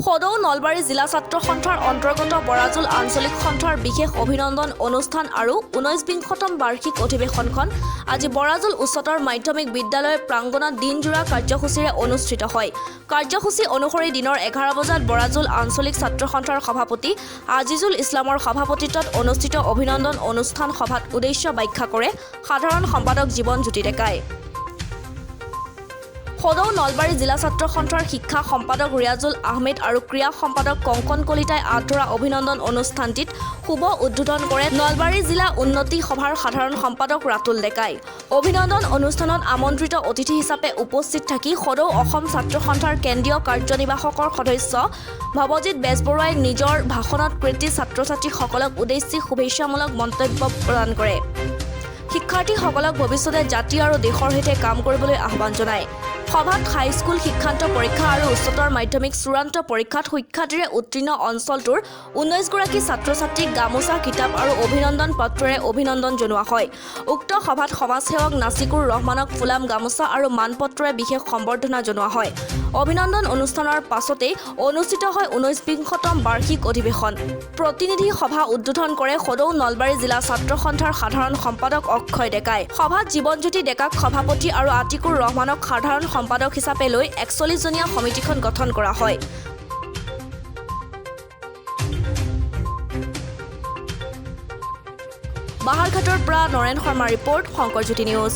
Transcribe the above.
সদৌ নলবাৰী জিলা ছাত্ৰ সন্থাৰ অন্তৰ্গত বৰাজুল আঞ্চলিক সন্থাৰ বিশেষ অভিনন্দন অনুষ্ঠান আৰু 19-20তম বাৰ্ষিক অধিৱেশনখন আজি বৰাজুল উচ্চতৰ মাধ্যমিক বিদ্যালয় প্ৰাংগণত দিনজোৰা কাৰ্যসূচীৰে অনুষ্ঠিত হয়। কাৰ্যসূচী অনুসৰি দিনৰ 11 বজাত বৰাজুল আঞ্চলিক ছাত্ৰ সন্থাৰ সভাপতি আজিজুল ইছলামৰ সভাপতিত্বত অনুষ্ঠিত অভিনন্দন অনুষ্ঠান সভাত উদ্দেশ্য ব্যাখ্যা কৰে সাধাৰণ সম্পাদক জীৱন জ্যোতি ডেকাই। সদৌ নলবাৰী জিলা ছাত্ৰ সন্থাৰ শিক্ষা সম্পাদক ৰিয়াজুল আহমেদ আৰু ক্ৰীড়া সম্পাদক কংকন কলিতাই আধৰা অভিনন্দন অনুষ্ঠানটিত শুভ উদ্বোধন কৰে নলবাৰী জিলা উন্নতি সভাৰ সাধাৰণ সম্পাদক ৰাতুল ডেকাই। অভিনন্দন অনুষ্ঠানত আমন্ত্ৰিত অতিথি হিচাপে উপস্থিত থাকি সদৌ অসম ছাত্ৰ সন্থাৰ কেন্দ্ৰীয় কাৰ্যনিৰ্বাহকৰ সদস্য ভৱজিৎ বেজবৰুৱাই নিজৰ ভাষণত কৃতি ছাত্ৰ-ছাত্ৰীসকলক উদ্দেশ্যি শুভেচ্ছামূলক মন্তব্য প্ৰদান কৰে। শিক্ষাৰ্থীসকলক ভৱিষ্যতে জাতি আৰু দেশৰ সৈতে কাম কৰিবলৈ আহ্বান জনায়। সভাত হাইস্কুল শিক্ষান্ত পৰীক্ষা আৰু উচ্চতৰ মাধ্যমিক চূড়ান্ত পৰীক্ষাত সুখ্যাতিৰে উত্তীৰ্ণ অঞ্চলটোৰ 19গৰাকী ছাত্ৰ-ছাত্ৰীক গামোচা কিতাপ আৰু অভিনন্দন পত্ৰৰে অভিনন্দন জনোৱা হয়। উক্ত সভাত সমাজসেৱক নাচিকুৰ ৰহমানক ফুলাম গামোচা আৰু মানপত্ৰৰে বিশেষ সম্বৰ্ধনা জনোৱা হয়। অভিনন্দন অনুষ্ঠানৰ পাছতেই অনুষ্ঠিত হয় 19-20তম বাৰ্ষিক অধিৱেশন। প্ৰতিনিধি সভা উদ্বোধন কৰে সদৌ নলবাৰী জিলা ছাত্ৰ সন্থাৰ সাধাৰণ সম্পাদক অক্ষয় ডেকাই। সভাত জীৱন জ্যোতি ডেকাক সভাপতি আৰু আতিকুৰ ৰহমানক সাধাৰণ সম্পাদক হিচাপে লৈ 41জনীয়া সমিতিখন গঠন কৰা হয়। বাহাৰঘাটৰ পৰা নৰেন শৰ্মা ৰিপৰ্ট, শংকৰজ্যোতি নিউজ।